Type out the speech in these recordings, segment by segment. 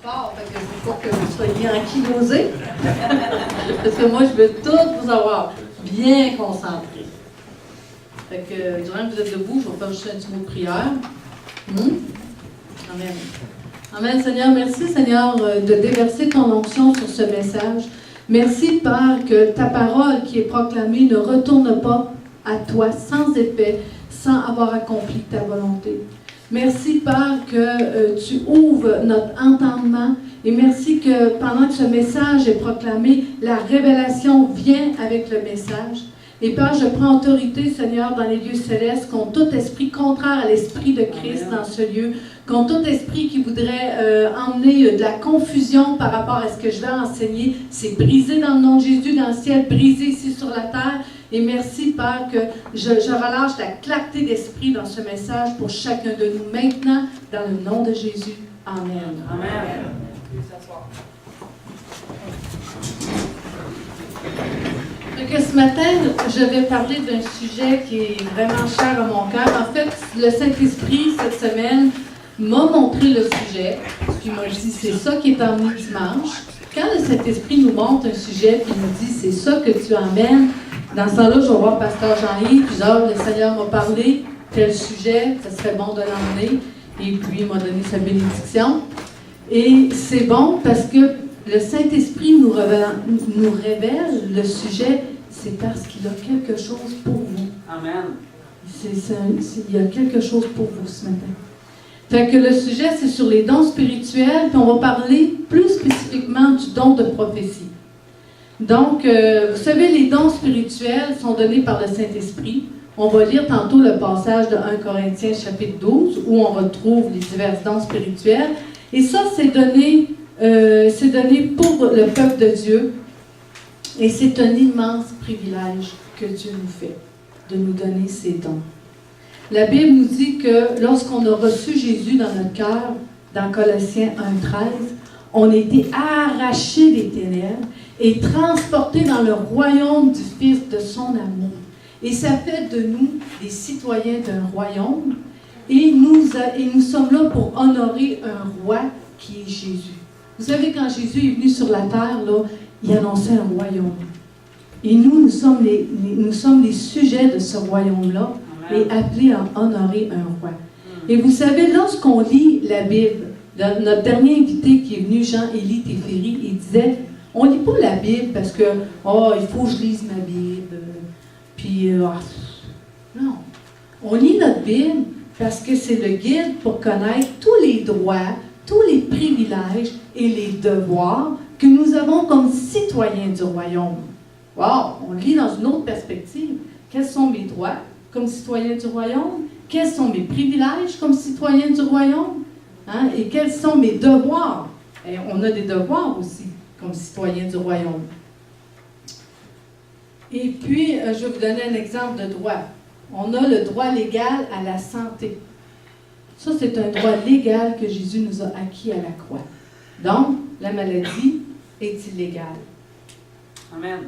fort, fait que je veux pas que vous soyez ankylosés. Parce que moi, je veux tout vous avoir bien concentrés. Fait que, durant que vous êtes debout, je vais faire juste un petit mot de prière. Amen. Amen, Seigneur. Merci, Seigneur, de déverser ton onction sur ce message. Merci, Père, que ta parole qui est proclamée ne retourne pas à toi sans effet, sans avoir accompli ta volonté. Merci, Père, que tu ouvres notre entendement et merci que pendant que ce message est proclamé, la révélation vient avec le message. Et Père, je prends autorité, Seigneur, dans les lieux célestes, contre tout esprit contraire à l'esprit de Christ dans ce lieu, contre tout esprit qui voudrait emmener de la confusion par rapport à ce que je vais enseigner. C'est brisé dans le nom de Jésus, dans le ciel, brisé ici sur la terre. Et merci, Père, que je relâche la clarté d'esprit dans ce message pour chacun de nous maintenant, dans le nom de Jésus. Amen. Amen. Donc, ce matin, je vais parler d'un sujet qui est vraiment cher à mon cœur. En fait, le Saint-Esprit, cette semaine, m'a montré le sujet. Puis il m'a dit, c'est ça qui est emmené dimanche. Quand le Saint-Esprit nous montre un sujet, puis il nous dit, c'est ça que tu emmènes, dans ce temps-là, je vais voir Pasteur Jean-Yves, puis le Seigneur m'a parlé, tel sujet, ça serait bon de l'emmener. Et puis, il m'a donné sa bénédiction. Et c'est bon parce que le Saint-Esprit nous révèle le sujet, c'est parce qu'il a quelque chose pour vous. Amen. Il y a quelque chose pour vous ce matin. Fait que le sujet, c'est sur les dons spirituels, puis on va parler plus spécifiquement du don de prophétie. Donc, vous savez, les dons spirituels sont donnés par le Saint-Esprit. On va lire tantôt le passage de 1 Corinthiens chapitre 12, où on retrouve les divers dons spirituels. Et ça, c'est donné pour le peuple de Dieu. Et c'est un immense privilège que Dieu nous fait, de nous donner ces dons. La Bible nous dit que lorsqu'on a reçu Jésus dans notre cœur, dans Colossiens 1,13, on a été arrachés des ténèbres et transportés dans le royaume du Fils de son amour. Et ça fait de nous des citoyens d'un royaume. Et nous sommes là pour honorer un roi qui est Jésus. Vous savez, quand Jésus est venu sur la terre, là, il annonçait un royaume. Et nous sommes les sujets de ce royaume-là et appelés à honorer un roi. Et vous savez, lorsqu'on lit la Bible, notre dernier invité qui est venu, Jean-Élie Teferi, il disait, on ne lit pas la Bible parce que, il faut que je lise ma Bible. Puis, non. On lit notre Bible parce que c'est le guide pour connaître tous les droits, tous les privilèges et les devoirs que nous avons comme citoyens du royaume. Wow! On lit dans une autre perspective. Quels sont mes droits comme citoyen du royaume? Quels sont mes privilèges comme citoyen du royaume? Hein? Et quels sont mes devoirs? Et on a des devoirs aussi comme citoyen du royaume. Et puis, je vais vous donner un exemple de droit. On a le droit légal à la santé. Ça, c'est un droit légal que Jésus nous a acquis à la croix. Donc, la maladie est illégale. Amen.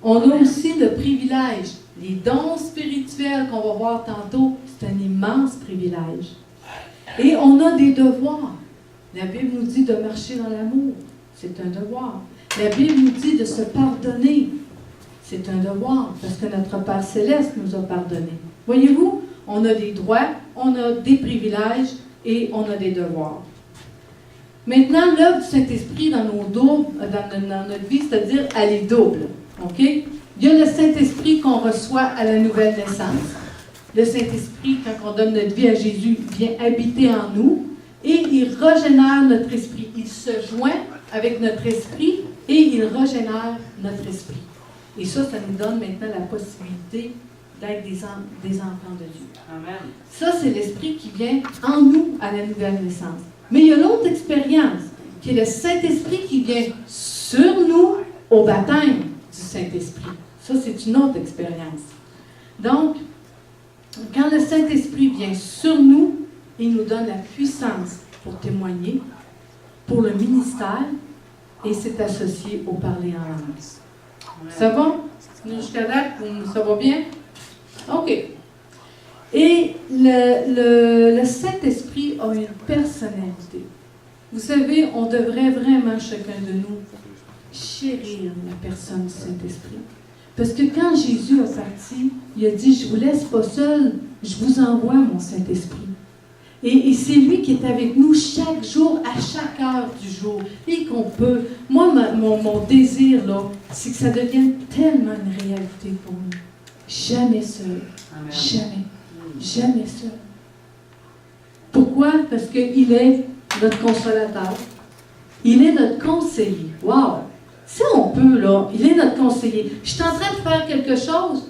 On a aussi le privilège. Les dons spirituels qu'on va voir tantôt, c'est un immense privilège. Et on a des devoirs. La Bible nous dit de marcher dans l'amour. C'est un devoir. La Bible nous dit de se pardonner. C'est un devoir, parce que notre Père Céleste nous a pardonné. Voyez-vous, on a des droits, on a des privilèges et on a des devoirs. Maintenant, l'œuvre du Saint-Esprit dans notre vie, c'est-à-dire, elle est double. OK? Il y a le Saint-Esprit qu'on reçoit à la nouvelle naissance. Le Saint-Esprit, quand on donne notre vie à Jésus, vient habiter en nous et il régénère notre esprit. Il se joint avec notre esprit et il régénère notre esprit. Et ça nous donne maintenant la possibilité d'être des enfants de Dieu. Amen. Ça, c'est l'Esprit qui vient en nous à la nouvelle naissance. Mais il y a l'autre expérience, qui est le Saint-Esprit qui vient sur nous au baptême du Saint-Esprit. Ça, c'est une autre expérience. Donc, quand le Saint-Esprit vient sur nous, il nous donne la puissance pour témoigner, pour le ministère, et c'est associé au parler en langue. Ça va? Jusqu'à date, ça va bien? OK. Et le Saint-Esprit a une personnalité. Vous savez, on devrait vraiment, chacun de nous, chérir la personne du Saint-Esprit. Parce que quand Jésus a parti, il a dit, je ne vous laisse pas seul, je vous envoie mon Saint-Esprit. Et c'est lui qui est avec nous chaque jour, à chaque heure du jour, et qu'on peut. Moi, mon désir, là, c'est que ça devienne tellement une réalité pour nous. Jamais seul. Amen. Jamais. Jamais seul. Pourquoi? Parce qu'il est notre consolateur. Il est notre conseiller. Wow! Si on peut, là, il est notre conseiller. Je suis en train de faire quelque chose.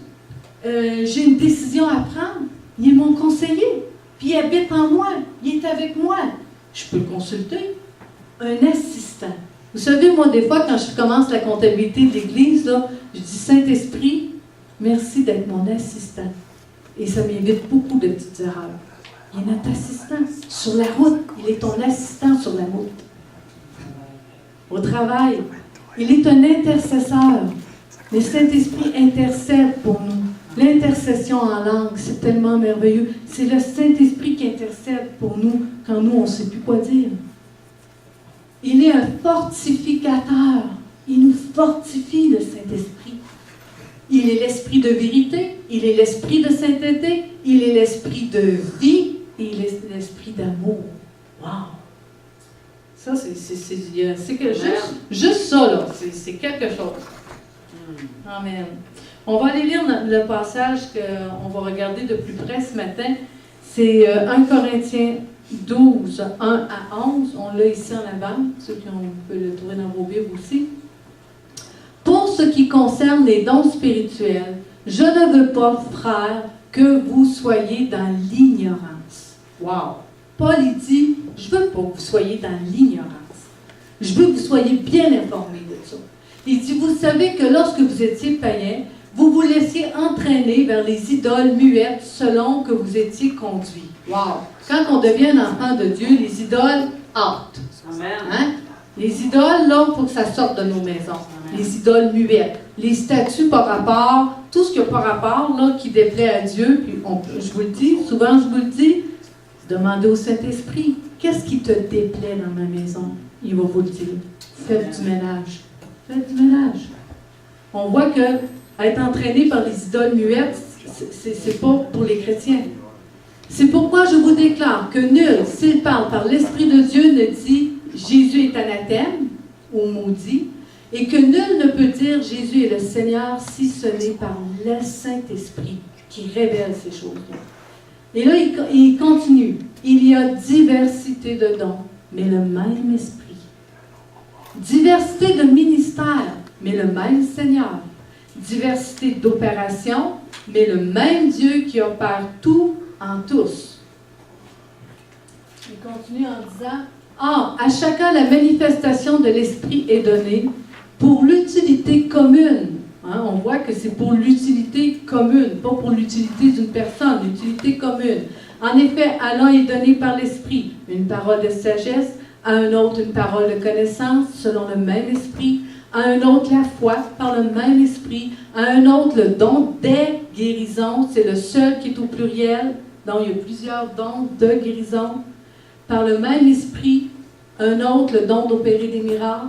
J'ai une décision à prendre. Il est mon conseiller. Puis il habite en moi. Il est avec moi. Je peux le consulter. Un assistant. Vous savez, moi, des fois, quand je commence la comptabilité de l'Église, là, je dis, Saint-Esprit, merci d'être mon assistant. Et ça m'évite beaucoup de petites erreurs. Il est notre assistant. Sur la route, il est ton assistant sur la route. Au travail, il est un intercesseur. Le Saint-Esprit intercède pour nous. L'intercession en langue, c'est tellement merveilleux. C'est le Saint-Esprit qui intercède pour nous quand nous, on ne sait plus quoi dire. Il est un fortificateur. Il nous fortifie, le Saint-Esprit. Il est l'esprit de vérité, il est l'esprit de sainteté, il est l'esprit de vie et il est l'esprit d'amour. Wow! Ça, c'est que juste ça, là, c'est quelque chose. Amen. On va aller lire le passage qu'on va regarder de plus près ce matin. C'est 1 Corinthiens 12, 1 à 11. On l'a ici en avant, ceux qui peuvent le trouver dans vos Bibles aussi. Pour ce qui concerne les dons spirituels, je ne veux pas, frères, que vous soyez dans l'ignorance. Wow! Paul, il dit, je ne veux pas que vous soyez dans l'ignorance. Je veux que vous soyez bien informés de ça. Il dit, vous savez que lorsque vous étiez païens, vous vous laissiez entraîner vers les idoles muettes selon que vous étiez conduits. Wow! Quand on devient un enfant de Dieu, les idoles, out. Amen. Hein? Les idoles, là, il faut que ça sorte de nos maisons. Amen. Les idoles muettes. Les statues par rapport, tout ce qui n'a pas rapport, là, qui déplaît à Dieu, puis je vous le dis, souvent je vous le dis, demandez au Saint-Esprit, qu'est-ce qui te déplaît dans ma maison? Il va vous le dire. Faites du ménage. Faites du ménage. On voit que être entraîné par les idoles muettes, c'est pas pour les chrétiens. C'est pourquoi je vous déclare que nul, s'il parle par l'Esprit de Dieu, ne dit « Jésus est anathème » ou « maudit », et que nul ne peut dire « Jésus est le Seigneur » si ce n'est par le Saint-Esprit qui révèle ces choses-là. Et là, il continue. Il y a diversité de dons, mais le même Esprit. Diversité de ministères, mais le même Seigneur. Diversité d'opérations, mais le même Dieu qui opère tout en tous. Il continue en disant, à chacun la manifestation de l'Esprit est donnée pour l'utilité commune. Hein, on voit que c'est pour l'utilité commune, pas pour l'utilité d'une personne, l'utilité commune. En effet, à l'un est donné par l'Esprit une parole de sagesse, à un autre une parole de connaissance selon le même Esprit, à un autre la foi par le même Esprit, à un autre le don des guérisons, c'est le seul qui est au pluriel, donc il y a plusieurs dons de guérison, par le même Esprit, un autre le don d'opérer des miracles,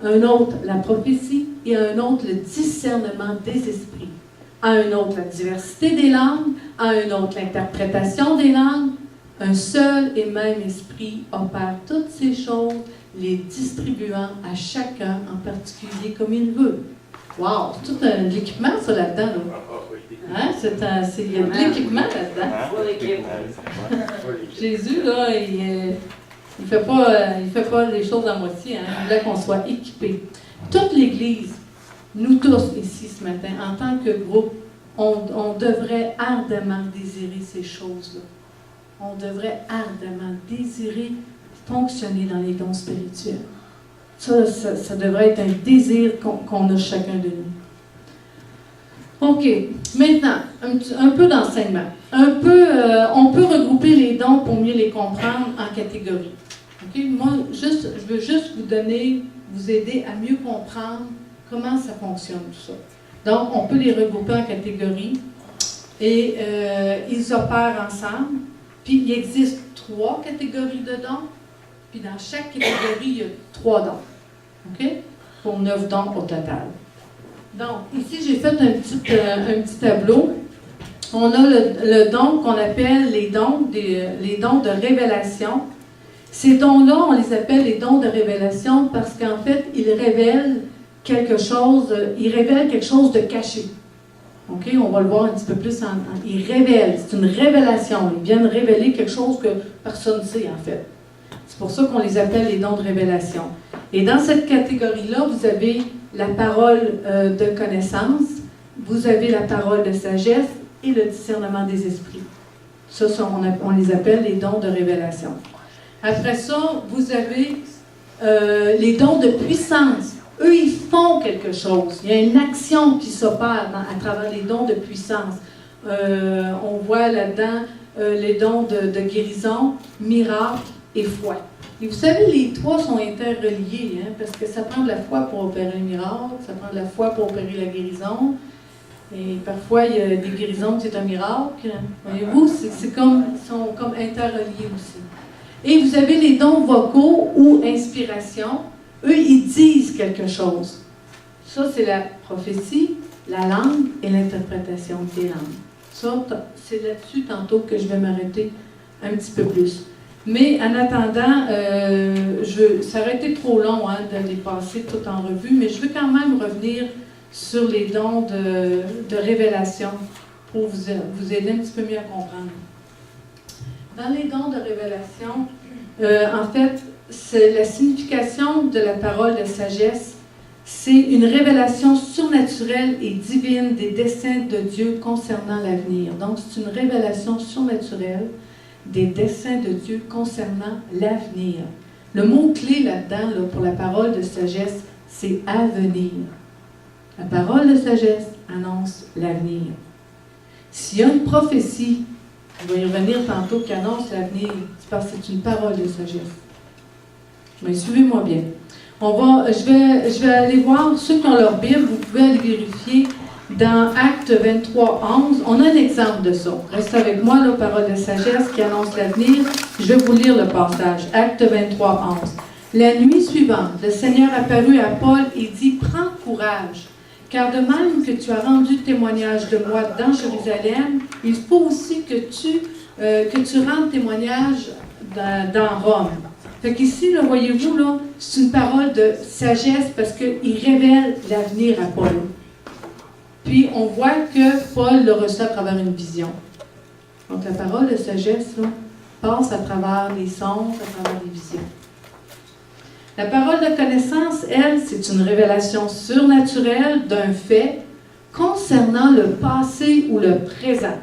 un autre la prophétie et à un autre le discernement des esprits, à un autre la diversité des langues, à un autre l'interprétation des langues. Un seul et même Esprit opère toutes ces choses, les distribuant à chacun en particulier comme il veut. Wow! C'est tout un équipement, ça, là-dedans. Là. Hein? Il y a de l'équipement là-dedans. Jésus, là, il fait pas les choses à moitié. Hein? Il voulait qu'on soit équipés. Toute l'Église, nous tous ici ce matin, en tant que groupe, on devrait ardemment désirer ces choses-là. On devrait ardemment désirer fonctionner dans les dons spirituels. Ça devrait être un désir qu'on a chacun de nous. OK. Maintenant, un peu d'enseignement. On peut regrouper les dons pour mieux les comprendre en catégories. OK? Moi, je veux juste vous aider à mieux comprendre comment ça fonctionne tout ça. Donc, on peut les regrouper en catégories et ils opèrent ensemble. Puis, il existe 3 catégories de dons. Puis dans chaque catégorie, il y a 3 dons. OK? Pour 9 dons au total. Donc, ici, j'ai fait un petit tableau. On a le don qu'on appelle les dons de révélation. Ces dons-là, on les appelle les dons de révélation parce qu'en fait, ils révèlent quelque chose de caché. OK? On va le voir un petit peu plus. Ils révèlent. C'est une révélation. Ils viennent révéler quelque chose que personne ne sait, en fait. C'est pour ça qu'on les appelle les dons de révélation. Et dans cette catégorie-là, vous avez la parole de connaissance, vous avez la parole de sagesse et le discernement des esprits. Ça, on les appelle les dons de révélation. Après ça, vous avez les dons de puissance. Eux, ils font quelque chose. Il y a une action qui s'opère à travers les dons de puissance. On voit là-dedans les dons de guérison, miracle et foi. Et vous savez, les 3 sont interreliés, hein, parce que ça prend de la foi pour opérer un miracle, ça prend de la foi pour opérer la guérison. Et parfois, il y a des guérisons qui c'est un miracle. Voyez-vous, ils sont comme interreliés aussi. Et vous avez les dons vocaux ou inspiration. Eux, ils disent quelque chose. Ça, c'est la prophétie, la langue et l'interprétation des langues. Ça, c'est là-dessus tantôt que je vais m'arrêter un petit peu plus. Mais en attendant, ça aurait été trop long de les passer tout en revue, mais je veux quand même revenir sur les dons de révélation pour vous aider un petit peu mieux à comprendre. Dans les dons de révélation, en fait, c'est la signification de la parole de sagesse, c'est une révélation surnaturelle et divine des desseins de Dieu concernant l'avenir. Donc, c'est une révélation surnaturelle des desseins de Dieu concernant l'avenir. Le mot-clé là-dedans, pour la parole de sagesse, c'est « avenir ». La parole de sagesse annonce l'avenir. S'il y a une prophétie, on va y revenir tantôt, qui annonce l'avenir, c'est parce que c'est une parole de sagesse. Mais suivez-moi bien. Je vais aller voir ceux qui ont leur Bible, vous pouvez aller vérifier dans Actes 23, 11. On a un exemple de ça. Restez avec moi, la parole de sagesse qui annonce l'avenir. Je vais vous lire le passage. Actes 23, 11. La nuit suivante, le Seigneur apparut à Paul et dit « Prends courage, car de même que tu as rendu témoignage de moi dans Jérusalem, il faut aussi que tu rendes témoignage dans Rome. » Fait qu'ici, là, voyez-vous, là, c'est une parole de sagesse parce qu'il révèle l'avenir à Paul. Puis, on voit que Paul le reçoit à travers une vision. Donc, la parole de sagesse là, passe à travers les songes, à travers les visions. La parole de connaissance, elle, c'est une révélation surnaturelle d'un fait concernant le passé ou le présent.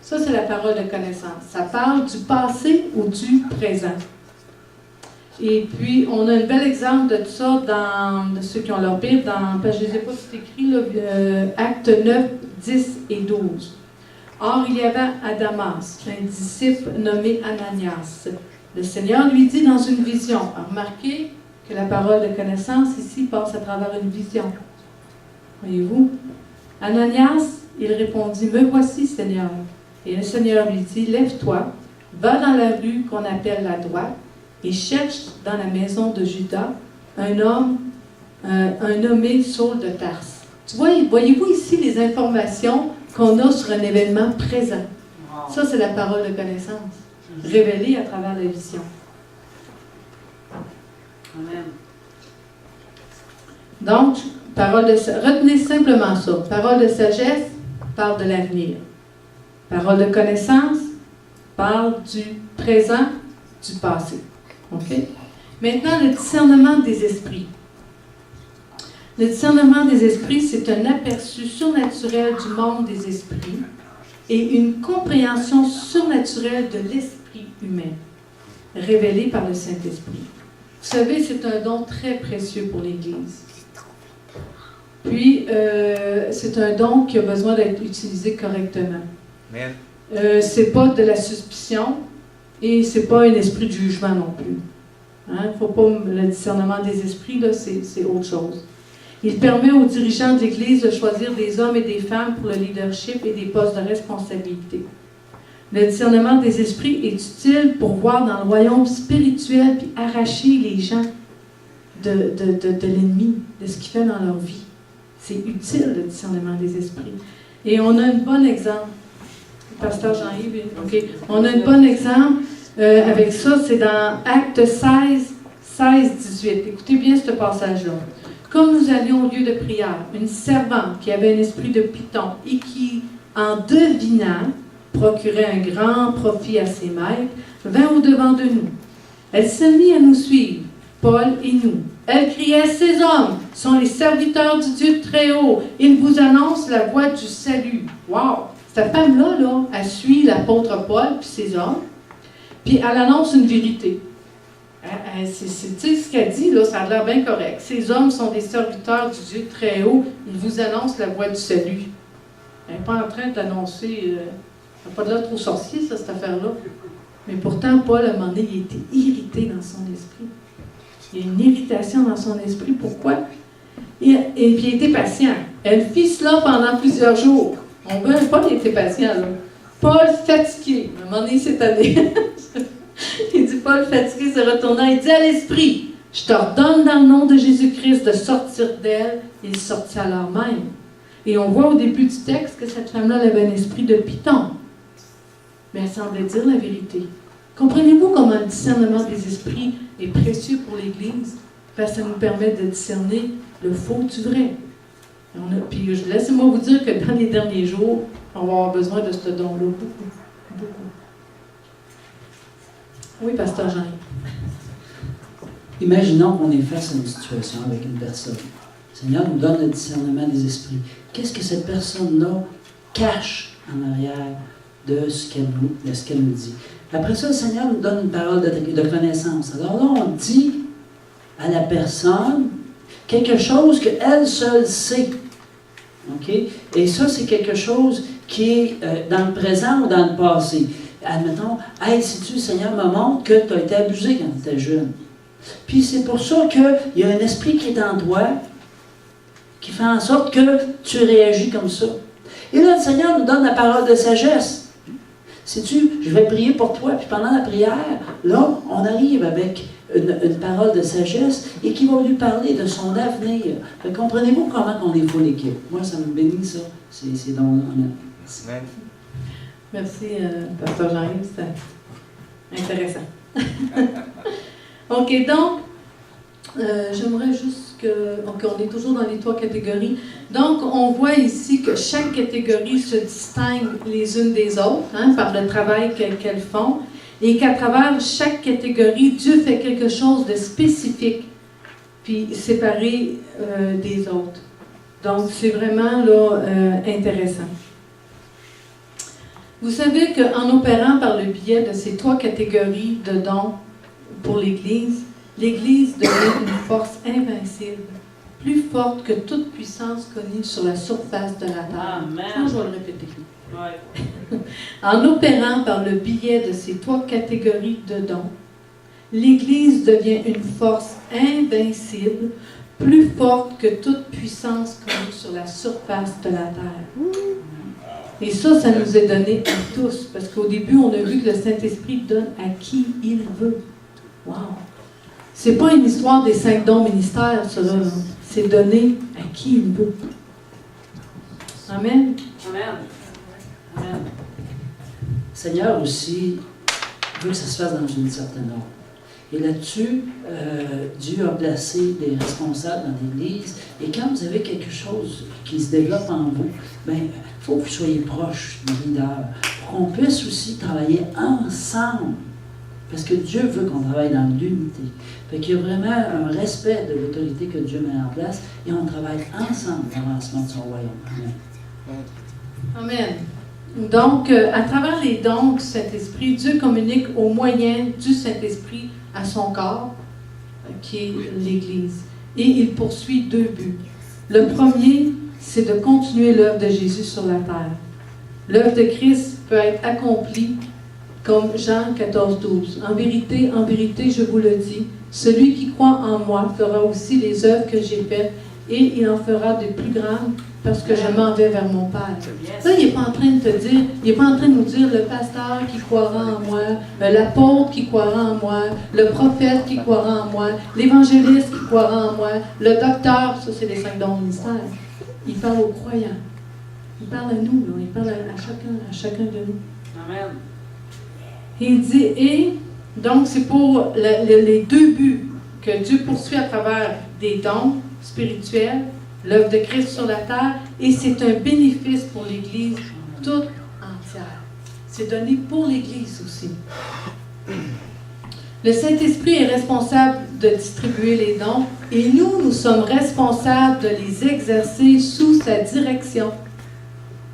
Ça, c'est la parole de connaissance. Ça parle du passé ou du présent. Et puis, on a un bel exemple de tout ça de ceux qui ont leur Bible, je ne les ai pas tout écrit, là, Actes 9, 10 et 12. Or, il y avait à Damas un disciple nommé Ananias. Le Seigneur lui dit dans une vision, remarquez que la parole de connaissance ici passe à travers une vision. Voyez-vous? Ananias, il répondit, « Me voici, Seigneur. » Et le Seigneur lui dit, « Lève-toi, va dans la rue qu'on appelle la droite, et cherche dans la maison de Judas un homme, un nommé Saul de Tarse. » Tu vois, voyez-vous ici les informations qu'on a sur un événement présent. Ça, c'est la parole de connaissance, révélée à travers la vision. Amen. Donc, retenez simplement ça. Parole de sagesse parle de l'avenir. Parole de connaissance parle du présent, du passé. OK? Maintenant, le discernement des esprits. Le discernement des esprits, c'est un aperçu surnaturel du monde des esprits et une compréhension surnaturelle de l'esprit humain, révélée par le Saint-Esprit. Vous savez, c'est un don très précieux pour l'Église. Puis, c'est un don qui a besoin d'être utilisé correctement. C'est pas de la suspicion et c'est pas un esprit de jugement non plus. Hein? Faut pas, le discernement des esprits, là, c'est autre chose. Il permet aux dirigeants de l'Église de choisir des hommes et des femmes pour le leadership et des postes de responsabilité. Le discernement des esprits est utile pour voir dans le royaume spirituel puis arracher les gens de l'ennemi, de ce qu'il fait dans leur vie. C'est utile, le discernement des esprits. Et on a un bon exemple. Pasteur Jean-Yves, OK. On a un bon exemple avec ça, c'est dans Actes 16-18. Écoutez bien ce passage-là. Comme nous allions au lieu de prière, une servante qui avait un esprit de python et qui, en devinant, procurait un grand profit à ses maîtres, vint au-devant de nous. Elle se mit à nous suivre, Paul et nous. Elle criait, « Ces hommes sont les serviteurs du Dieu Très-Haut. Ils vous annoncent la voie du salut. » Wow! Cette femme-là, elle suit l'apôtre Paul puis ses hommes, puis elle annonce une vérité. C'est ce qu'elle dit, là, ça a l'air bien correct. Ces hommes sont des serviteurs du Dieu Très-Haut. Ils vous annoncent la voie du salut. Elle n'est pas en train d'annoncer... elle n'a pas de l'air trop sorcier, ça, cette affaire-là. Mais pourtant, Paul, à un moment donné, il était irrité dans son esprit. Il y a une irritation dans son esprit. Pourquoi? Et puis, il était patient. Elle fit cela pendant plusieurs jours. Paul était patient, là. Paul fatigué. À un moment donné, cette année... Il dit, Paul, fatigué, se retournant, il dit à l'esprit, « Je t'ordonne dans le nom de Jésus-Christ de sortir d'elle. » Il sortit alors même. Et on voit au début du texte que cette femme-là avait un esprit de python. Mais elle semblait dire la vérité. Comprenez-vous comment le discernement des esprits est précieux pour l'Église? Parce que ça nous permet de discerner le faux du vrai. Puis laissez-moi vous dire que dans les derniers jours, on va avoir besoin de ce don-là beaucoup, beaucoup. Oui, Pasteur Jean. Imaginons qu'on est face à une situation avec une personne. Le Seigneur nous donne le discernement des esprits. Qu'est-ce que cette personne-là cache en arrière de ce qu'elle nous dit? Après ça, le Seigneur nous donne une parole de connaissance. Alors là, on dit à la personne quelque chose qu'elle seule sait. OK? Et ça, c'est quelque chose qui est dans le présent ou dans le passé. Admettons, « Hey, sais-tu, le Seigneur me montre que tu as été abusé quand tu étais jeune. » Puis c'est pour ça qu'il y a un esprit qui est en toi, qui fait en sorte que tu réagis comme ça. Et là, le Seigneur nous donne la parole de sagesse. Sais-tu, je vais prier pour toi, puis pendant la prière, là, on arrive avec une parole de sagesse et qui va lui parler de son avenir. Fait que comprenez-vous comment on est full équipe? Moi, ça me bénit, ça. C'est donc... Merci, Pasteur Jean-Yves, c'était intéressant. OK, donc, j'aimerais juste qu'on est toujours dans les 3 catégories. Donc, on voit ici que chaque catégorie se distingue les unes des autres, par le travail qu'elles font, et qu'à travers chaque catégorie, Dieu fait quelque chose de spécifique, puis séparé des autres. Donc, c'est vraiment là, intéressant. Vous savez qu'en opérant par le biais de ces 3 catégories de dons pour l'Église, l'Église devient une force invincible, plus forte que toute puissance connue sur la surface de la terre. Amen. Ça, je vais le répéter. Ouais. En opérant par le biais de ces 3 catégories de dons, l'Église devient une force invincible, plus forte que toute puissance connue sur la surface de la terre. Et ça nous est donné à tous, parce qu'au début, on a vu que le Saint-Esprit donne à qui il veut. Wow! C'est pas une histoire des 5 dons ministères, ça, là. C'est donné à qui il veut. Amen? Amen. Amen. Seigneur aussi veut que ça se fasse dans une certaine ordre. Et là-dessus, Dieu a placé des responsables dans l'Église. Et quand vous avez quelque chose qui se développe en vous, bien, il faut que vous soyez proche du leader pour qu'on puisse aussi travailler ensemble. Parce que Dieu veut qu'on travaille dans l'unité. Fait qu'il y a vraiment un respect de l'autorité que Dieu met en place et on travaille ensemble dans l'avancement de son royaume. Amen. Amen. Donc, à travers les dons du Saint-Esprit, Dieu communique au moyen du Saint-Esprit à son corps, qui est l'Église. Et il poursuit 2 buts. Le premier, c'est de continuer l'œuvre de Jésus sur la terre. L'œuvre de Christ peut être accomplie comme Jean 14,12. En vérité, je vous le dis, celui qui croit en moi fera aussi les œuvres que j'ai faites, et il en fera de plus grandes parce que je m'en vais vers mon Père. Yes. Là, il n'est pas en train de te dire, il n'est pas en train de nous dire le pasteur qui croira en moi, l'apôtre qui croira en moi, le prophète qui croira en moi, l'évangéliste qui croira en moi, le docteur, ça c'est les 5 dons ministères. Il parle aux croyants. Il parle à nous, là. Il parle à chacun de nous. Amen. Et il dit, et donc c'est pour les deux buts que Dieu poursuit à travers des dons spirituels, l'œuvre de Christ sur la terre, et c'est un bénéfice pour l'Église toute entière. C'est donné pour l'Église aussi. Le Saint-Esprit est responsable de distribuer les dons, et nous sommes responsables de les exercer sous sa direction.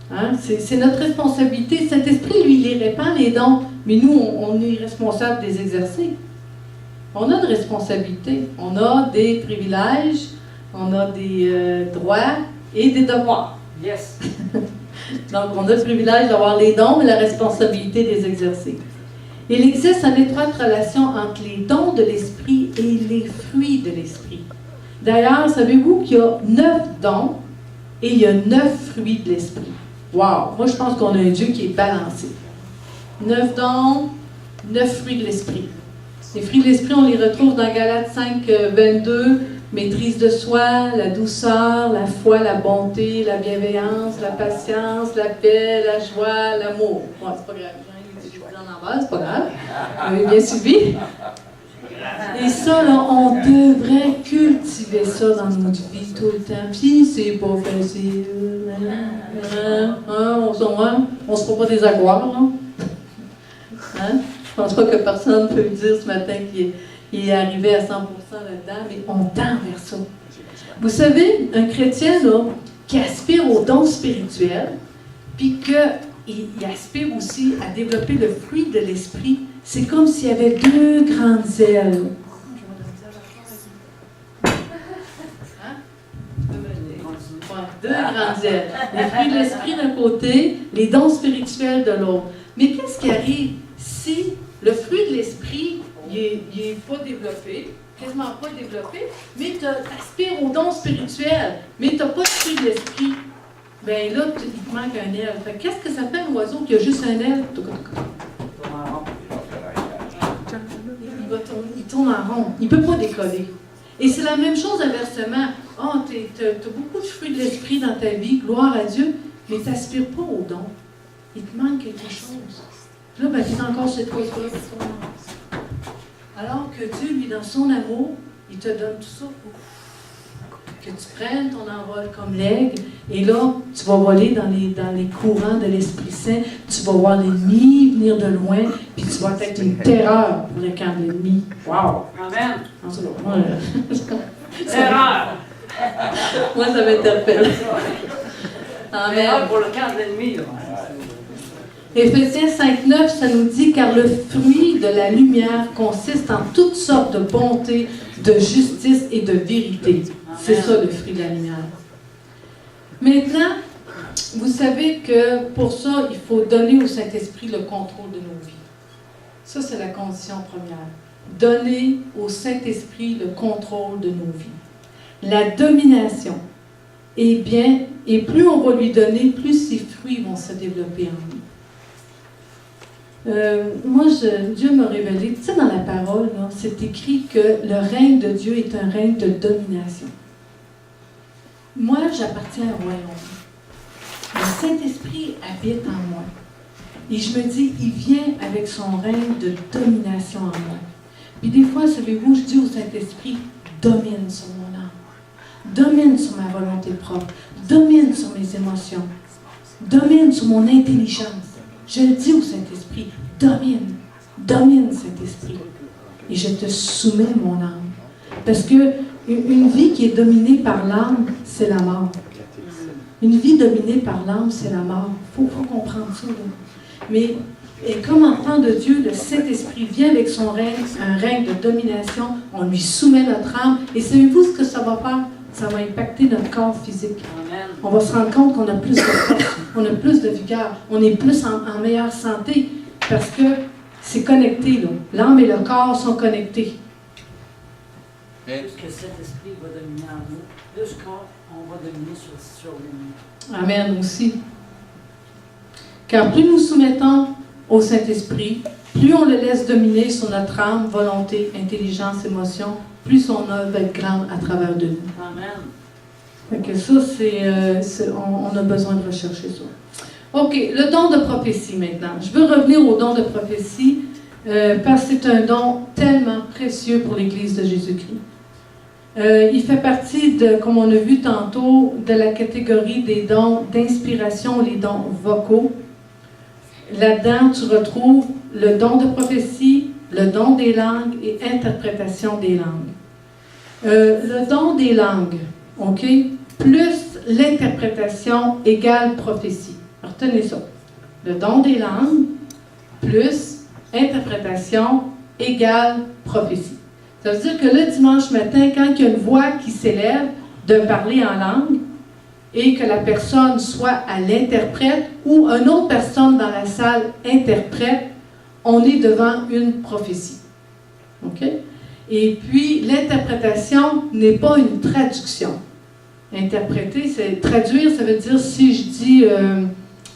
Hein? C'est notre responsabilité. Le Saint-Esprit, lui, il les répand, les dons, mais nous, on est responsable de les exercer. On a une responsabilité, on a des privilèges, on a des droits et des devoirs. Yes. Donc, on a le privilège d'avoir les dons, mais la responsabilité de les exercer. Il existe une étroite relation entre les dons de l'Esprit et les fruits de l'Esprit. D'ailleurs, savez-vous qu'il y a 9 dons et il y a 9 fruits de l'Esprit. Wow! Moi, je pense qu'on a un Dieu qui est balancé. 9 dons, 9 fruits de l'Esprit. Les fruits de l'Esprit, on les retrouve dans Galates 5, 22. Maîtrise de soi, la douceur, la foi, la bonté, la bienveillance, la patience, la paix, la joie, l'amour. Bon, c'est pas grave. Je vous en bas, c'est pas grave. Vous avez bien suivi. Et ça, là, on devrait cultiver ça dans notre vie tout le temps. Puis, c'est pas facile. On se fera pas des agoires, là. Hein? Je pense pas que personne peut me dire ce matin qu'il est arrivé à 100% là-dedans, mais on tend vers ça. Vous savez, un chrétien là, qui aspire aux dons spirituels, puis qu'il aspire aussi à développer le fruit de l'esprit, c'est comme s'il y avait 2 grandes ailes. Hein? 2 grandes ailes. Les fruits de l'esprit d'un côté, les dons spirituels de l'autre. Mais qu'est-ce qui arrive si le fruit de l'esprit il n'est pas développé, quasiment pas développé, mais tu aspires aux dons spirituels, mais tu n'as pas de fruit de l'esprit? Bien là, il te manque un aile. Fait qu'est-ce que ça fait un oiseau qui a juste un aile? Il tourne en rond. Il ne peut pas décoller. Et c'est la même chose inversement. Oh, tu as beaucoup de fruits de l'esprit dans ta vie, gloire à Dieu, mais tu n'aspires pas aux dons. Il te manque quelque chose. Là, ben, tu es encore chez toi, alors que Dieu, lui, dans son amour, il te donne tout ça pour que tu prennes ton envol comme l'aigle. Et là, tu vas voler dans les courants de l'Esprit Saint. Tu vas voir l'ennemi venir de loin, puis tu vas être une terreur pour le camp de l'ennemi. Wow! Amen. Terreur! Moi, ça m'interpelle. Amen. Terreur pour le camp de l'ennemi. Éphésiens 5.9, ça nous dit « Car le fruit de la lumière consiste en toutes sortes de bonté, de justice et de vérité. » C'est ça le fruit de la lumière. Maintenant, vous savez que pour ça, il faut donner au Saint-Esprit le contrôle de nos vies. Ça, c'est la condition première. Donner au Saint-Esprit le contrôle de nos vies. La domination. Eh bien, et plus on va lui donner, plus ses fruits vont se développer en nous. Dieu m'a révélé, tu sais, dans la parole, là, c'est écrit que le règne de Dieu est un règne de domination. Moi, j'appartiens à un royaume. Le Saint-Esprit habite en moi. Et je me dis, il vient avec son règne de domination en moi. Puis des fois, savez-vous, je dis au Saint-Esprit, domine sur mon âme. Domine sur ma volonté propre. Domine sur mes émotions. Domine sur mon intelligence. Je le dis au Saint-Esprit, domine Saint-Esprit. Et je te soumets mon âme. Parce que une vie qui est dominée par l'âme, c'est la mort. Une vie dominée par l'âme, c'est la mort. Il faut comprendre ça. Là. Mais et comme enfant de Dieu, le Saint-Esprit vient avec son règne, un règne de domination. On lui soumet notre âme. Et savez-vous ce que ça va faire? Ça va impacter notre corps physique. Amen. On va se rendre compte qu'on a plus de force, on a plus de vigueur, on est plus en meilleure santé parce que c'est connecté. L'âme et le corps sont connectés. plus que cet esprit va dominer en nous, plus qu'on va dominer sur l'ennemi. Amen aussi. Car plus nous soumettons au Saint-Esprit, plus on le laisse dominer sur notre âme, volonté, intelligence, émotion, plus son œuvre va être grande à travers de nous. Amen. Fait que ça, on a besoin de rechercher ça. OK, le don de prophétie maintenant. Je veux revenir au don de prophétie parce que c'est un don tellement précieux pour l'Église de Jésus-Christ. Il fait partie, comme on a vu tantôt, de la catégorie des dons d'inspiration, les dons vocaux. Là-dedans, tu retrouves le don de prophétie, le don des langues et interprétation des langues. Le don des langues, OK, plus l'interprétation égale prophétie. Retenez ça. Le don des langues plus interprétation égale prophétie. Ça veut dire que le dimanche matin, quand il y a une voix qui s'élève de parler en langue et que la personne soit à l'interprète ou une autre personne dans la salle interprète, on est devant une prophétie. OK? Et puis, l'interprétation n'est pas une traduction. Interpréter, c'est traduire, ça veut dire si je dis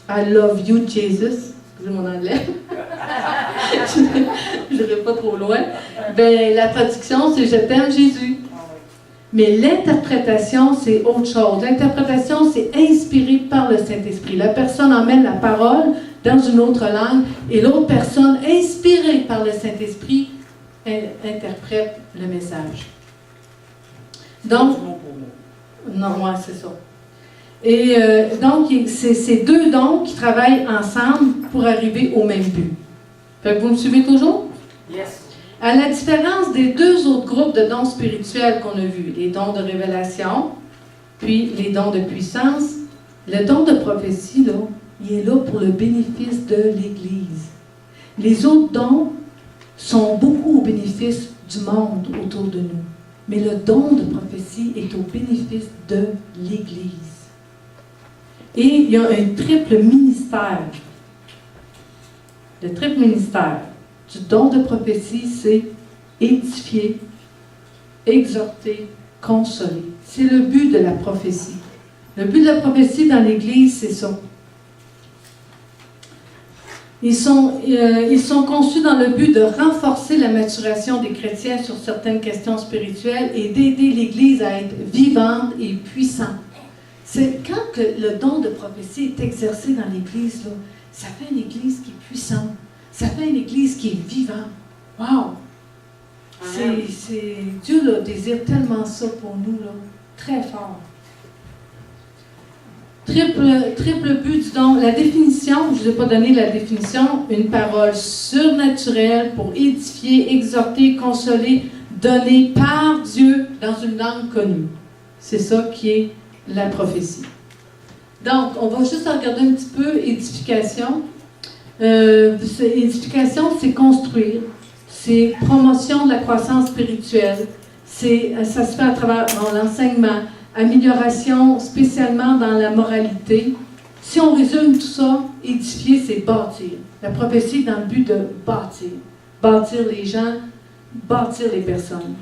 I love you, Jesus, excusez mon anglais, je n'irai pas trop loin, ben, la traduction, c'est je t'aime, Jésus. Mais l'interprétation, c'est autre chose. L'interprétation, c'est inspiré par le Saint-Esprit. La personne emmène la parole dans une autre langue et l'autre personne, inspirée par le Saint-Esprit, interprète le message. Donc, non, ouais, c'est ça. Et donc, c'est ces deux dons qui travaillent ensemble pour arriver au même but. Fait que vous me suivez toujours? Yes. À la différence des deux autres groupes de dons spirituels qu'on a vus, les dons de révélation, puis les dons de puissance, le don de prophétie, là, il est là pour le bénéfice de l'Église. Les autres dons sont beaucoup au bénéfice du monde autour de nous. Mais le don de prophétie est au bénéfice de l'Église. Et il y a un triple ministère. Le triple ministère du don de prophétie, c'est édifier, exhorter, consoler. C'est le but de la prophétie. Le but de la prophétie dans l'Église, c'est ça. Ils sont conçus dans le but de renforcer la maturation des chrétiens sur certaines questions spirituelles et d'aider l'Église à être vivante et puissante. C'est quand le don de prophétie est exercé dans l'Église, là, ça fait une Église qui est puissante. Ça fait une Église qui est vivante. Wow! Dieu là, désire tellement ça pour nous, là, très fort. Triple but du don. La définition, je ne vous ai pas donné la définition, une parole surnaturelle pour édifier, exhorter, consoler, donnée par Dieu dans une langue connue. C'est ça qui est la prophétie. Donc, on va juste regarder un petit peu édification. Édification, c'est construire, c'est promotion de la croissance spirituelle, ça se fait à travers l'enseignement, amélioration spécialement dans la moralité. Si on résume tout ça, édifier, c'est bâtir. La prophétie est dans le but de bâtir. Bâtir les gens, bâtir les personnes.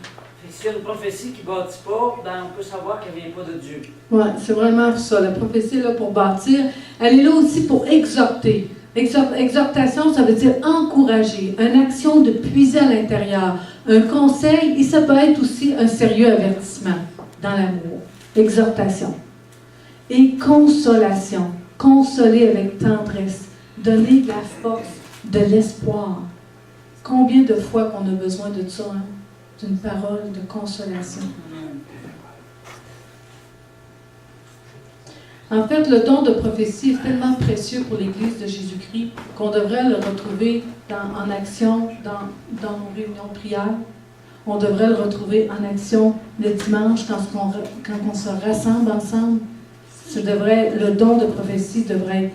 S'il y a une prophétie qui ne bâtit pas, ben on peut savoir qu'elle ne vient pas de Dieu. Oui, c'est vraiment ça. La prophétie est là pour bâtir. Elle est là aussi pour exhorter. Exhortation, ça veut dire encourager, une action de puiser à l'intérieur, un conseil, et ça peut être aussi un sérieux avertissement dans l'amour. Exhortation. Et consolation. Consoler avec tendresse. Donner de la force, de l'espoir. Combien de fois qu'on a besoin de ça, hein? D'une parole de consolation. En fait, le don de prophétie est tellement précieux pour l'Église de Jésus-Christ qu'on devrait le retrouver en action dans nos réunions de prière. On devrait le retrouver en action le dimanche quand on se rassemble ensemble. Le don de prophétie devrait être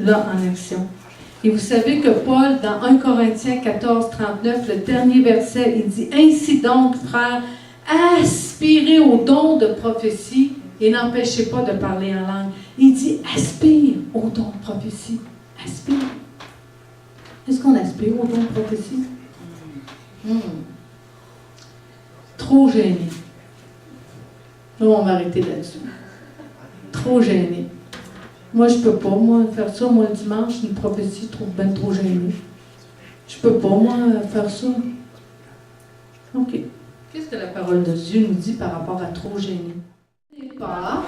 là en action. Et vous savez que Paul, dans 1 Corinthiens 14, 39, le dernier verset, il dit « Ainsi donc, frères, aspirez au don de prophétie et n'empêchez pas de parler en langue. » Il dit « Aspire au don de prophétie. » Aspire. Est-ce qu'on aspire au don de prophétie? 3 trop gêné. Là, on va arrêter là-dessus. Trop gêné. Moi, je peux pas, moi, faire ça. Moi, le dimanche, une prophétie, je trouve bien trop gêné. Je peux pas, moi, faire ça. OK. Qu'est-ce que la parole de Dieu nous dit par rapport à trop gêné? Pas.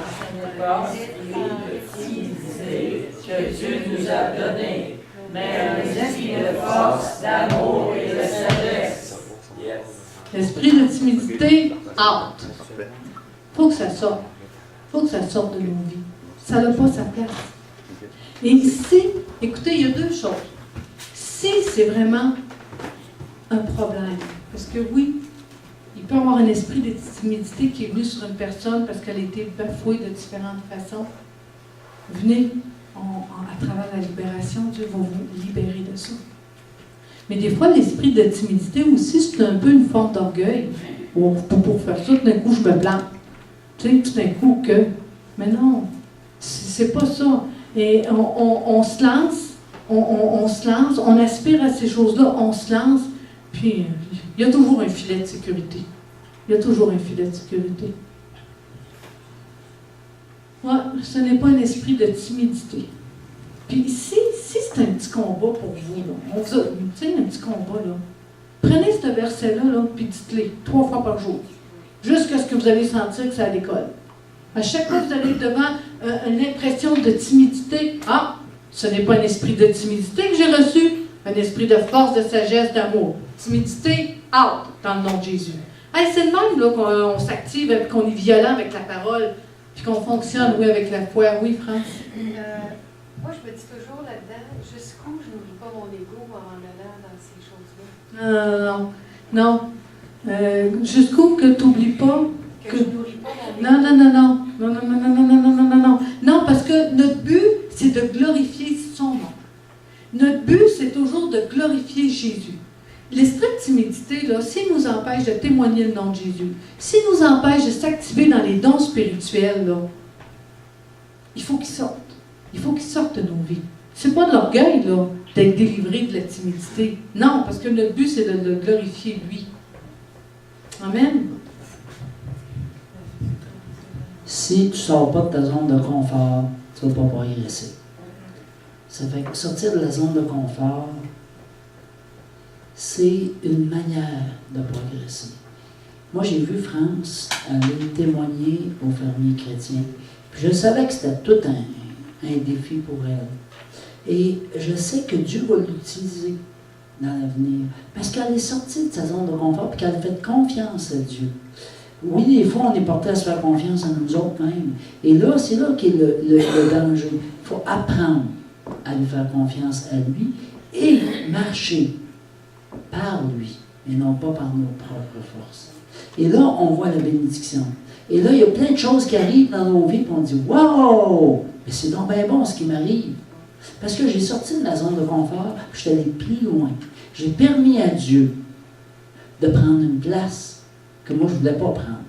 Que Dieu nous a donné, mais un esprit de force, d'amour et de sagesse. L'esprit de timidité, out. Faut que ça sorte. Faut que ça sorte de nos vies. Ça n'a pas sa place. Et ici, écoutez, il y a deux choses. Si c'est vraiment un problème, parce que oui, il peut y avoir un esprit de timidité qui est venu sur une personne parce qu'elle a été bafouée de différentes façons. Venez, à travers la libération, Dieu va vous libérer de ça. Mais des fois, l'esprit de timidité aussi, c'est un peu une forme d'orgueil. Pour faire ça, tout d'un coup, je me plante. Tu sais, tout d'un coup, que... Mais non, c'est pas ça. Et on se lance, on se lance, on aspire à ces choses-là, on se lance, puis il y a toujours un filet de sécurité. Il y a toujours un filet de sécurité. Ouais, ce n'est pas un esprit de timidité. Puis si c'est un petit combat pour vous, là, tu sais, un petit combat, là, prenez ce verset-là, là, puis dites-le 3 fois par jour, jusqu'à ce que vous allez sentir que ça décolle. À chaque fois que vous allez être devant une impression de timidité, ce n'est pas un esprit de timidité que j'ai reçu, un esprit de force, de sagesse, d'amour. Timidité, out, dans le nom de Jésus. Hey, c'est le même là, qu'on s'active, qu'on est violent avec la parole, puis qu'on fonctionne, oui, avec la foi. Oui, France? Moi, je me dis toujours là-dedans, jusqu'où je n'oublie pas mon ego en allant dans ces choses-là. Non. Jusqu'où que tu n'oublies pas Que je n'oublie pas mon ego. Non. Non, parce que notre but, c'est de glorifier son nom. Notre but, c'est toujours de glorifier Jésus. L'esprit de timidité, là, s'il nous empêche de témoigner le nom de Jésus, s'il nous empêche de s'activer dans les dons spirituels, là, il faut qu'il sorte. Il faut qu'il sorte de nos vies. C'est pas de l'orgueil, là, d'être délivré de la timidité. Non, parce que notre but, c'est de le glorifier, lui. Amen. Si tu ne sors pas de ta zone de confort, tu ne vas pas progresser. Ça fait que sortir de la zone de confort, c'est une manière de progresser. Moi, j'ai vu France aller témoigner aux fermiers chrétiens. Puis je savais que c'était tout un défi pour elle. Et je sais que Dieu va l'utiliser dans l'avenir. Parce qu'elle est sortie de sa zone de confort et qu'elle a fait confiance à Dieu. Oui, des fois, on est porté à se faire confiance à nous autres mêmes. Et là, c'est là qu'est le danger. Il faut apprendre à lui faire confiance à lui et marcher par lui, et non pas par nos propres forces. Et là, on voit la bénédiction. Et là, il y a plein de choses qui arrivent dans nos vies, et on dit « Wow! Mais c'est donc bien bon ce qui m'arrive. » Parce que j'ai sorti de la zone de confort, puis je suis allé plus loin. J'ai permis à Dieu de prendre une place que moi, je ne voulais pas prendre.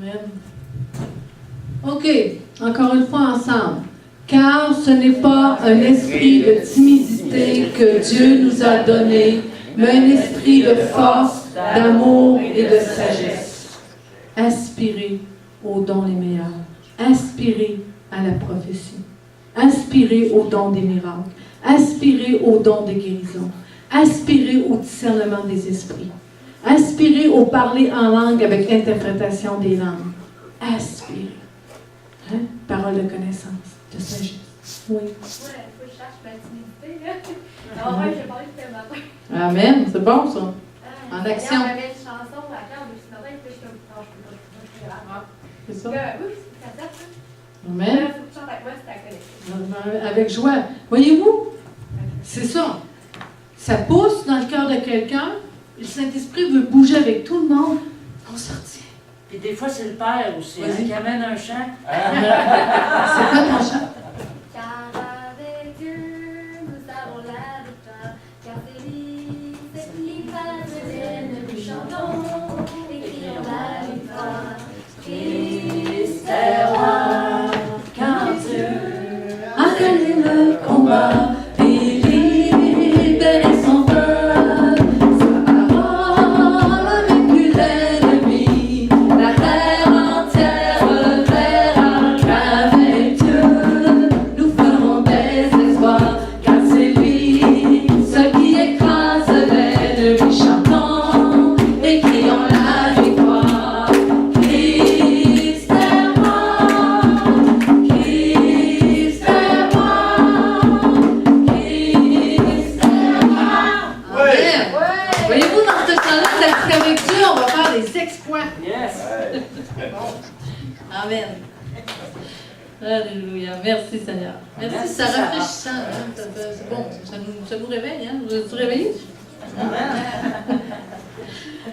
Amen. OK, encore une fois ensemble. Car ce n'est pas un esprit de timidité que Dieu nous a donné, mais un esprit de force, d'amour et de sagesse. Aspirez aux dons les meilleurs. Aspirez à la prophétie. Aspirez aux dons des miracles. Aspirez aux dons de guérison. Aspirez au discernement des esprits. Aspirez au parler en langue avec interprétation des langues. Aspirez. Hein? Parole de connaissance, de sagesse. Oui. Ouais, il faut que je cherche ma timidité, là. Alors, ouais, j'ai parlé de ce matin. Amen, c'est bon ça. En action. On avait une chanson à faire ce matin, et puis je suis comme, non, je peux pas. C'est ça. Oui, c'est ça, ça. Amen. Il faut que tu chantes avec moi, c'est ta connexion. Avec joie. Voyez-vous, c'est ça. Ça pousse dans le cœur de quelqu'un. Le Saint-Esprit veut bouger avec tout le monde. On sortit. Puis des fois, c'est le père aussi, Vas-y. qui amène un chant. C'est quoi ton chant? Car avec Dieu, nous avons la victoire. Car c'est lui, c'est qui passe nous chantons et crions la victoire. Christ est roi, car Dieu A gagné le combat et libéré son peuple. Sa parole Amen. Alléluia. Merci Seigneur. Merci, c'est rafraîchissant. Hein? C'est bon, ça nous réveille. Hein? Vous êtes réveillés?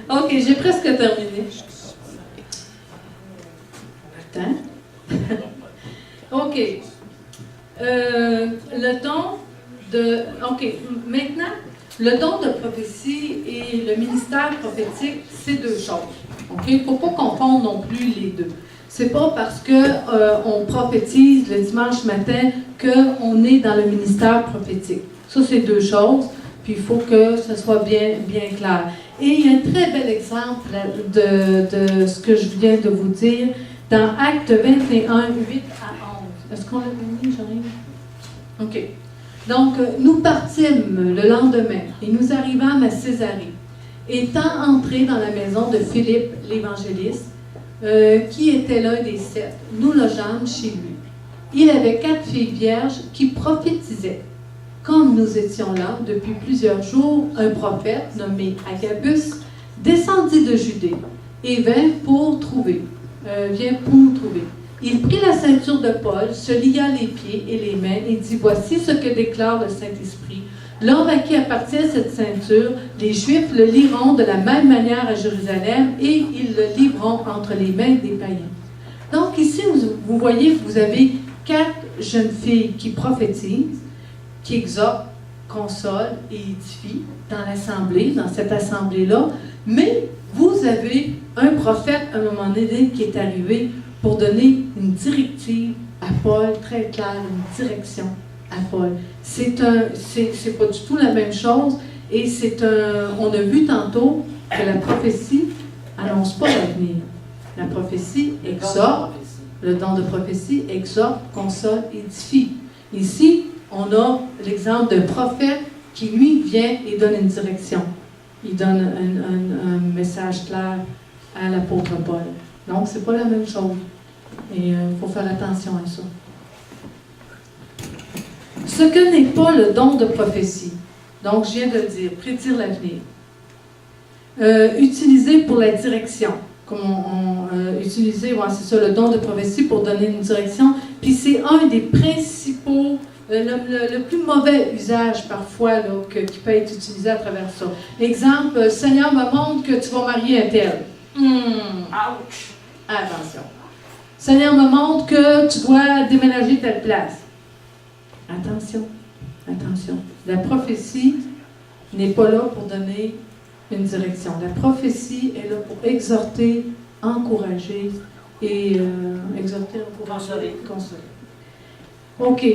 OK, j'ai presque terminé. Attends. OK. Le don de... OK, maintenant, le don de prophétie et le ministère prophétique, c'est deux choses. OK? Il ne faut pas confondre non plus les deux. C'est pas parce qu'on prophétise le dimanche matin qu'on est dans le ministère prophétique. Ça, c'est deux choses, puis il faut que ce soit bien clair. Et il y a un très bel exemple de ce que je viens de vous dire dans Actes 21, 8 à 11. Est-ce qu'on l'a mis, j'arrive? OK. Donc, nous partîmes le lendemain et nous arrivâmes à Césarée. Étant entrés dans la maison de Philippe l'évangéliste, qui était l'un des 7, nous logeâmes chez lui. Il avait 4 filles vierges qui prophétisaient. Comme nous étions là depuis plusieurs jours, un prophète nommé Agabus descendit de Judée et vint pour nous trouver. Il prit la ceinture de Paul, se lia les pieds et les mains et dit, voici ce que déclare le Saint-Esprit. L'homme à qui appartient cette ceinture, les Juifs le lieront de la même manière à Jérusalem et ils le livreront entre les mains des païens. Donc ici, vous voyez que vous avez 4 jeunes filles qui prophétisent, qui exhortent, consolent et édifient dans l'assemblée, dans cette assemblée-là, mais vous avez un prophète à un moment donné qui est arrivé pour donner une directive à Paul, très claire, une direction à Paul. C'est pas du tout la même chose et on a vu tantôt que la prophétie annonce pas l'avenir. La prophétie exhorte, le don de prophétie exhorte, console, édifie. Ici, on a l'exemple d'un prophète qui, lui, vient et donne une direction. Il donne un message clair à l'apôtre Paul. Donc, c'est pas la même chose. Et il faut faire attention à ça. Ce que n'est pas le don de prophétie, donc je viens de le dire, prédire l'avenir, utilisé pour la direction, comme utiliser, c'est ça, le don de prophétie pour donner une direction, puis c'est un des principaux, le plus mauvais usage parfois là, qui peut être utilisé à travers ça. Exemple, le Seigneur me montre que tu vas marier un tel. Ouch! Attention. Seigneur me montre que tu dois déménager telle place. Attention, attention. La prophétie n'est pas là pour donner une direction. La prophétie est là pour exhorter, encourager et consoler. OK.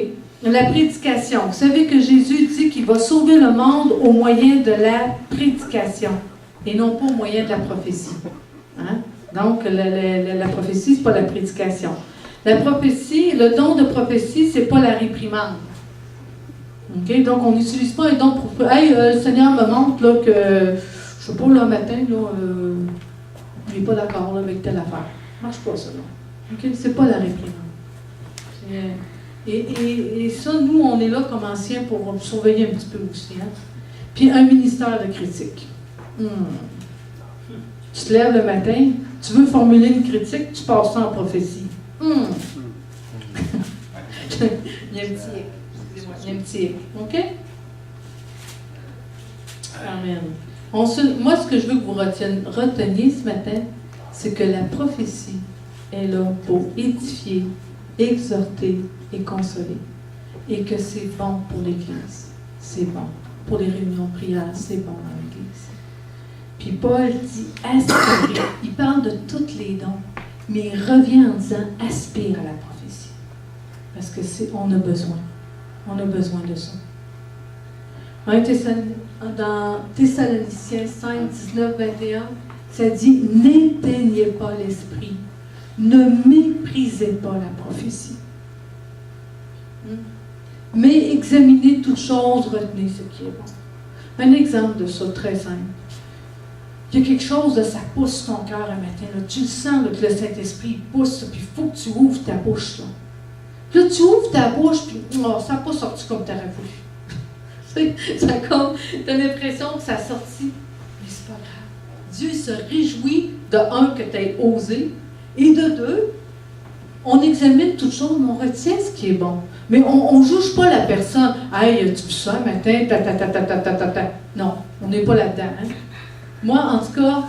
La prédication. Vous savez que Jésus dit qu'il va sauver le monde au moyen de la prédication et non pas au moyen de la prophétie. Hein? Donc, la prophétie, ce n'est pas la prédication. La prophétie, le don de prophétie, ce n'est pas la réprimande. Okay? Donc, on n'utilise pas un don pour... Hey, le Seigneur me montre là, que, je ne sais pas, le matin, il n'est pas d'accord là, avec telle affaire. Ça ne marche pas, ça. Okay? Ce n'est pas la réprimande. Et ça, nous, on est là comme anciens pour surveiller un petit peu aussi. Hein? Puis, un ministère de critique. Tu te lèves le matin, tu veux formuler une critique, tu passes ça en prophétie. Il y a un petit hic. Excusez-moi, il y a un petit hic. OK? Amen. Moi, ce que je veux que vous reteniez ce matin, c'est que la prophétie est là pour édifier, exhorter et consoler. Et que c'est bon pour l'Église. C'est bon. Pour les réunions de prière, c'est bon dans l'Église. Puis Paul dit aspirer. Il parle de tous les dons, mais il revient en disant aspire à la prophétie. Parce que on a besoin. On a besoin de ça. Dans Thessaloniciens 5, 19, 21, ça dit n'éteignez pas l'esprit. Ne méprisez pas la prophétie. Mais examinez toutes choses, retenez ce qui est bon. Un exemple de ça, très simple. Il y a quelque chose, là, ça pousse ton cœur un matin. Là. Tu le sens là, que le Saint-Esprit pousse, puis il faut que tu ouvres ta bouche. Là, puis là tu ouvres ta bouche, puis ça n'a pas sorti comme tu aurais voulu. Tu as l'impression que ça a sorti, mais c'est pas grave. Dieu se réjouit de un, que tu aies osé, et de deux, on examine toutes choses, mais on retient ce qui est bon. Mais on ne juge pas la personne. « Hey, as-tu vu ça un matin? Ta. » Non, on n'est pas là-dedans. Hein? Moi, en tout cas,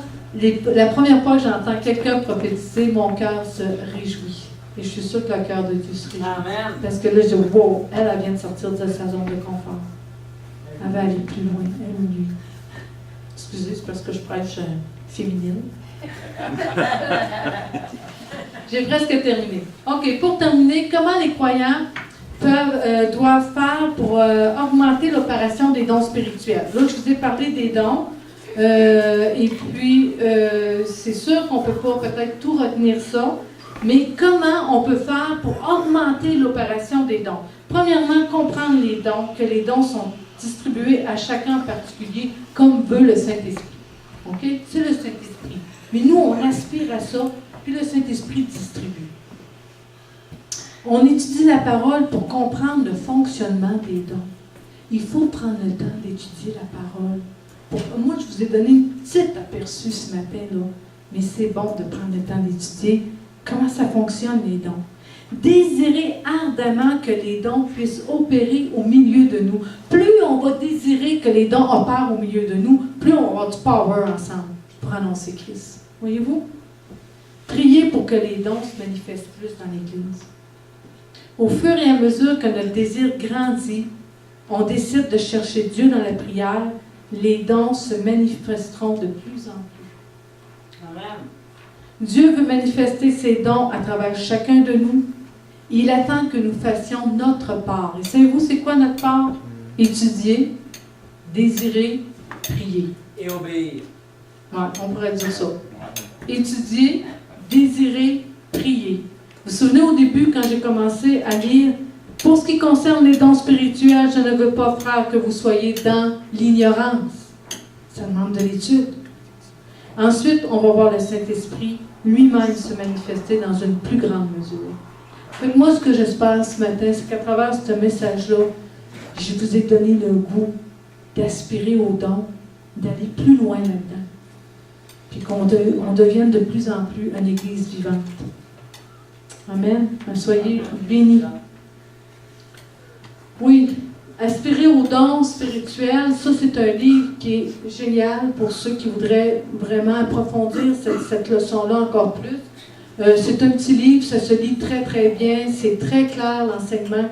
la première fois que j'entends quelqu'un prophétiser, mon cœur se réjouit. Et je suis sûre que le cœur de Dieu se réjouit. Amen. Parce que là, je dis, wow, elle vient de sortir de sa zone de confort. Elle va aller plus loin, elle ou lui. Excusez, c'est parce que je prêche féminine. J'ai presque terminé. OK, pour terminer, comment les croyants doivent faire pour augmenter l'opération des dons spirituels? Là, je vous ai parlé des dons. Et puis, c'est sûr qu'on ne peut pas peut-être tout retenir ça, mais comment on peut faire pour augmenter l'opération des dons? Premièrement, comprendre les dons, que les dons sont distribués à chacun en particulier, comme veut le Saint-Esprit. OK? C'est le Saint-Esprit. Mais nous, on aspire à ça, puis le Saint-Esprit distribue. On étudie la parole pour comprendre le fonctionnement des dons. Il faut prendre le temps d'étudier la parole. Moi, je vous ai donné une petite aperçu ce matin, là, mais c'est bon de prendre le temps d'étudier comment ça fonctionne, les dons. Désirer ardemment que les dons puissent opérer au milieu de nous. Plus on va désirer que les dons opèrent au milieu de nous, plus on va avoir du power ensemble pour annoncer Christ. Voyez-vous? Priez pour que les dons se manifestent plus dans l'Église. Au fur et à mesure que notre désir grandit, on décide de chercher Dieu dans la prière, les dons se manifesteront de plus en plus. Amen. Dieu veut manifester ses dons à travers chacun de nous. Il attend que nous fassions notre part. Et savez-vous, c'est quoi notre part? Étudier, désirer, prier. Et obéir. Ouais, on pourrait dire ça. Étudier, désirer, prier. Vous vous souvenez au début, quand j'ai commencé à lire, pour ce qui concerne les dons spirituels, je ne veux pas, frère, que vous soyez dans l'ignorance. Ça demande de l'étude. Ensuite, on va voir le Saint-Esprit lui-même se manifester dans une plus grande mesure. Fait que moi, ce que j'espère ce matin, c'est qu'à travers ce message-là, je vous ai donné le goût d'aspirer aux dons, d'aller plus loin là-dedans, puis qu'on devienne de plus en plus une Église vivante. Amen. Soyez bénis. Oui, aspirer aux dons spirituels, ça c'est un livre qui est génial pour ceux qui voudraient vraiment approfondir cette leçon-là encore plus. C'est un petit livre, ça se lit très très bien, c'est très clair l'enseignement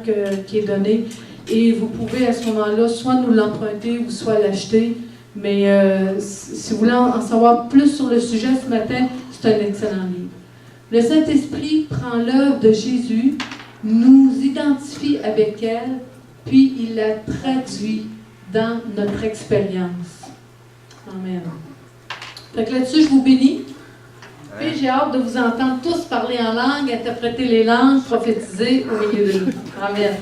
qui est donné et vous pouvez à ce moment-là soit nous l'emprunter ou soit l'acheter, mais si vous voulez en savoir plus sur le sujet ce matin, c'est un excellent livre. Le Saint-Esprit prend l'œuvre de Jésus, nous identifie avec elle, puis il la traduit dans notre expérience. Amen. Fait que là-dessus, je vous bénis. Puis j'ai hâte de vous entendre tous parler en langue, interpréter les langues, prophétiser au milieu de nous. Amen.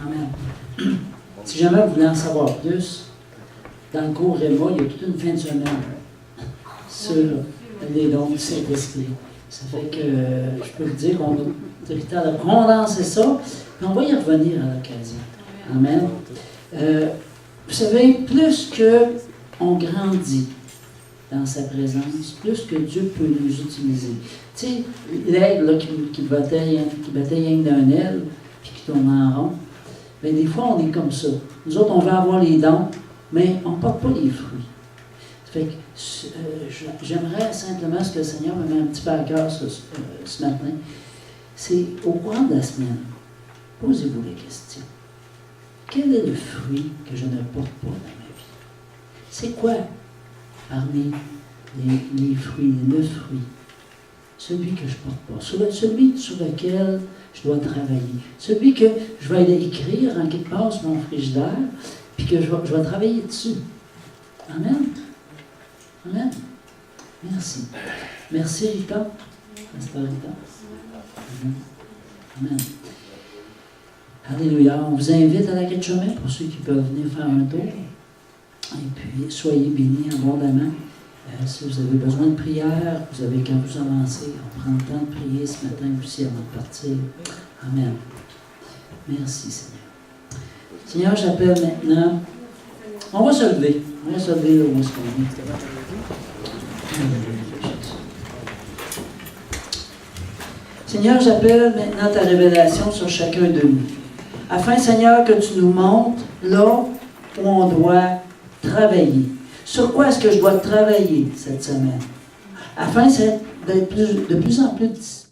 Amen. Si jamais vous voulez en savoir plus, dans le cours Réma, il y a toute une fin de semaine sur les dons du Saint-Esprit. Ça fait que je peux vous dire qu'on a le temps de condenser ça, puis on va y revenir à l'occasion. Amen. Vous savez, plus qu'on grandit dans sa présence, plus que Dieu peut nous utiliser. Tu sais, l'aigle qui battait rien d'un aile, puis qui tourne en rond, bien, des fois, on est comme ça. Nous autres, on veut avoir les dons, mais on ne porte pas les fruits. Ça fait que j'aimerais simplement ce que le Seigneur me met un petit peu à cœur ce matin. C'est au cours de la semaine, posez-vous les questions. Quel est le fruit que je ne porte pas dans ma vie? C'est quoi parmi les fruits, les 9 fruits? Celui que je ne porte pas, celui sur lequel je dois travailler, celui que je vais aller écrire en quelque part sur mon frigidaire, puis que je vais travailler dessus. Amen. Amen. Merci. Merci, Rita. Pasteur Rita. Amen. Amen. Alléluia. On vous invite à la quête de chemin pour ceux qui peuvent venir faire un tour. Et puis, soyez bénis abondamment. Si vous avez besoin de prière, vous avez qu'à vous avancer. On prend le temps de prier ce matin aussi avant de partir. Amen. Merci, Seigneur. Seigneur, j'appelle maintenant. On va se lever. On va se lever là où est-ce qu'on est. Seigneur, j'appelle maintenant ta révélation sur chacun de nous. Afin, Seigneur, que tu nous montres là où on doit travailler. Sur quoi est-ce que je dois travailler cette semaine? Afin d'être de plus en plus